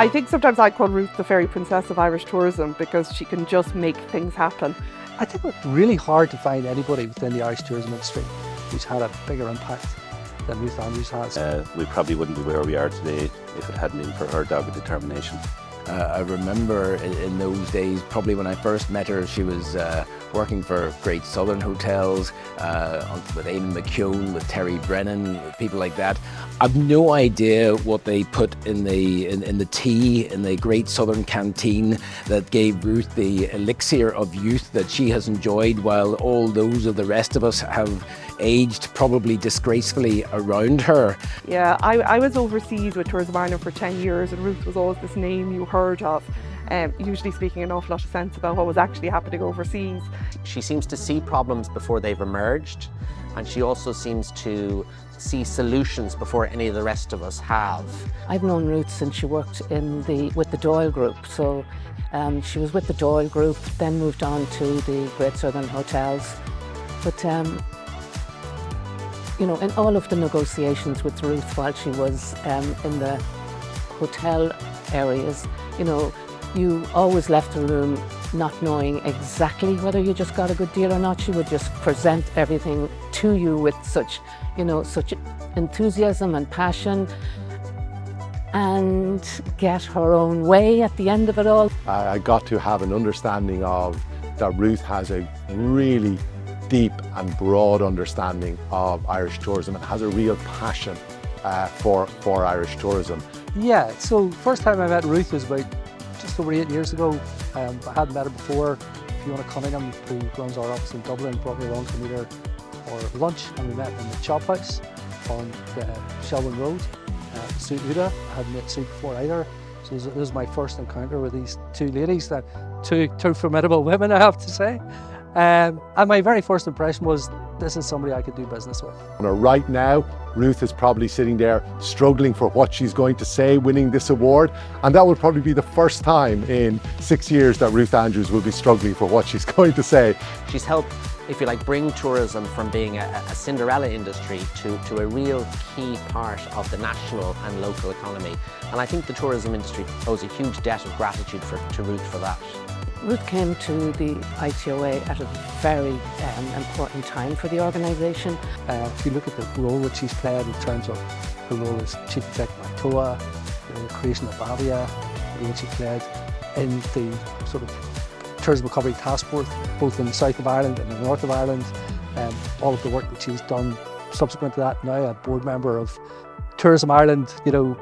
I think sometimes I call Ruth the fairy princess of Irish tourism because she can just make things happen. I think it's really hard to find anybody within the Irish tourism industry who's had a bigger impact than Ruth Andrews has. We probably wouldn't be where we are today if it hadn't been for her dogged determination. I remember in those days, probably when I first met her, she was working for Great Southern Hotels, with Aidan McCune, with Terry Brennan, with people like that. I've no idea what they put in the tea in the Great Southern canteen that gave Ruth the elixir of youth that she has enjoyed, while all those of the rest of us have aged probably disgracefully around her. Yeah, I was overseas with Tourism Ireland for 10 years and Ruth was always this name you heard of, usually speaking an awful lot of sense about what was actually happening overseas. She seems to see problems before they've emerged, and she also seems to see solutions before any of the rest of us have. I've known Ruth since she worked with the Doyle Group. So she was with the Doyle Group, then moved on to the Great Southern Hotels. But you know, in all of the negotiations with Ruth while she was in the hotel areas, you know, you always left the room not knowing exactly whether you just got a good deal or not. She would just present everything to you with such, you know, such enthusiasm and passion, and get her own way at the end of it all. I got to have an understanding of that Ruth has a really deep and broad understanding of Irish tourism and has a real passion for Irish tourism. Yeah, so first time I met Ruth was about just over 8 years ago. I hadn't met her before. Fiona Cunningham, who runs our office in Dublin, brought me along to meet her for lunch, and we met in the Chop House on the Shelburne Road. Sue Uda, I hadn't met Sue before either. So this is my first encounter with these two ladies, that two formidable women, I have to say. And my very first impression was, this is somebody I could do business with. Right now, Ruth is probably sitting there struggling for what she's going to say, winning this award. And that will probably be the first time in 6 years that Ruth Andrews will be struggling for what she's going to say. She's helped, if you like, bring tourism from being a Cinderella industry to a real key part of the national and local economy. And I think the tourism industry owes a huge debt of gratitude to Ruth for that. Ruth came to the ITOA at a very important time for the organisation. If you look at the role that she's played in terms of her role as Chief Executive of TOA, the creation of Avia, the role she played in the sort of Tourism Recovery Task Force, both in the south of Ireland and the north of Ireland, all of the work that she's done subsequent to that, now a board member of Tourism Ireland. You know,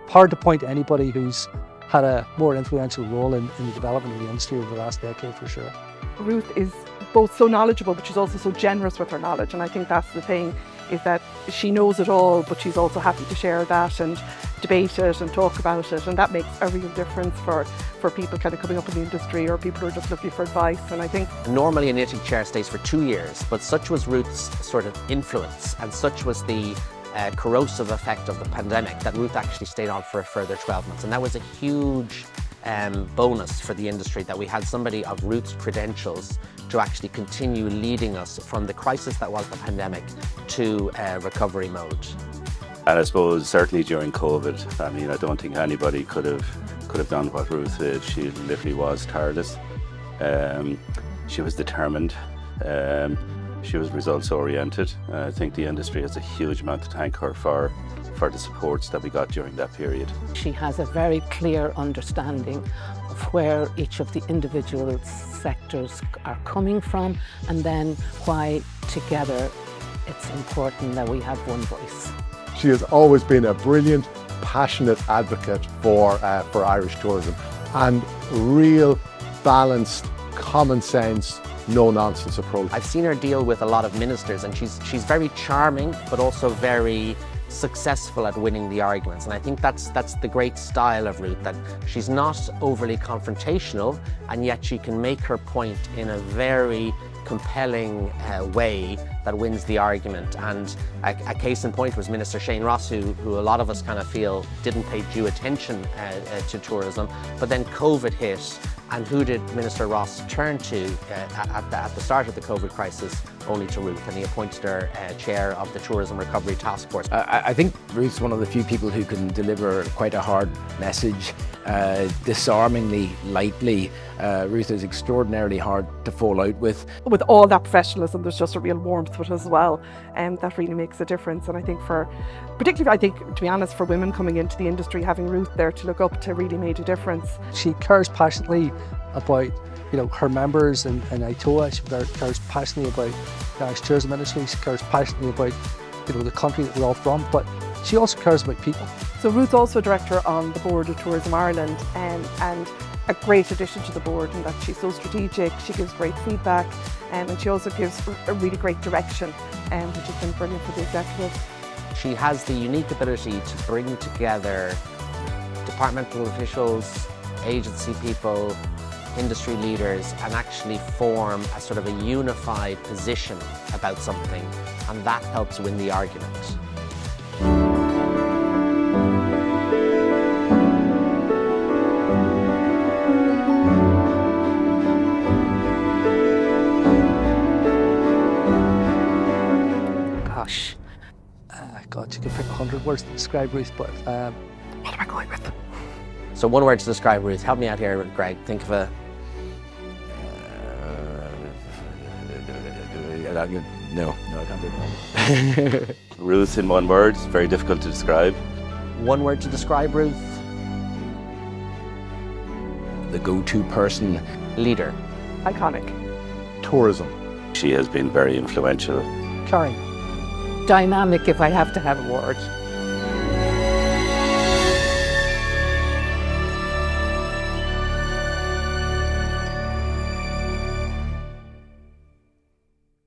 hard to point to anybody who's had a more influential role in the development of the industry over the last decade, for sure. Ruth is both so knowledgeable, but she's also so generous with her knowledge, and I think that's the thing, is that she knows it all, but she's also happy to share that and debate it and talk about it, and that makes a real difference for people kind of coming up in the industry or people who are just looking for advice. And I think normally an ITIC chair stays for 2 years, but such was Ruth's sort of influence and such was the corrosive effect of the pandemic that Ruth actually stayed on for a further 12 months. And that was a huge bonus for the industry, that we had somebody of Ruth's credentials to actually continue leading us from the crisis that was the pandemic to recovery mode. And I suppose certainly during COVID, I mean, I don't think anybody could have done what Ruth did. She literally was tireless. She was determined. She was results oriented. I think the industry has a huge amount to thank her for the supports that we got during that period. She has a very clear understanding of where each of the individual sectors are coming from, and then why together it's important that we have one voice. She has always been a brilliant, passionate advocate for Irish tourism, and real balanced, common sense, no-nonsense approach. I've seen her deal with a lot of ministers, and she's very charming, but also very successful at winning the arguments. And I think that's the great style of Ruth, that she's not overly confrontational, and yet she can make her point in a very compelling way that wins the argument. And a case in point was Minister Shane Ross, who a lot of us kind of feel didn't pay due attention to tourism, but then COVID hit, and who did Minister Ross turn to at the start of the COVID crisis? Only to Ruth, and he appointed her chair of the Tourism Recovery Task Force. I think Ruth's one of the few people who can deliver quite a hard message disarmingly lightly. Ruth is extraordinarily hard to fall out with. With all that professionalism, there's just a real warmth with it as well, and that really makes a difference. And I think particularly, I think, to be honest, for women coming into the industry, having Ruth there to look up to really made a difference. She cares passionately about her members and ITOA. She cares passionately about the Irish Tourism Industry. She cares passionately about the country that we're all from, but she also cares about people. So Ruth's also a director on the board of Tourism Ireland, and a great addition to the board in that she's so strategic, she gives great feedback, and she also gives a really great direction, which has been brilliant for the executive. She has the unique ability to bring together departmental officials, agency people, industry leaders, and actually form a sort of a unified position about something, and that helps win the argument. Gosh, God, you could pick 100 words to describe Ruth, but what am I going with? So one word to describe Ruth. Help me out here, Greg. Think of a... No, I can't do that. Ruth in one word, very difficult to describe. One word to describe Ruth. The go-to person. Leader. Iconic. Tourism. She has been very influential. Caring. Dynamic, if I have to have a word.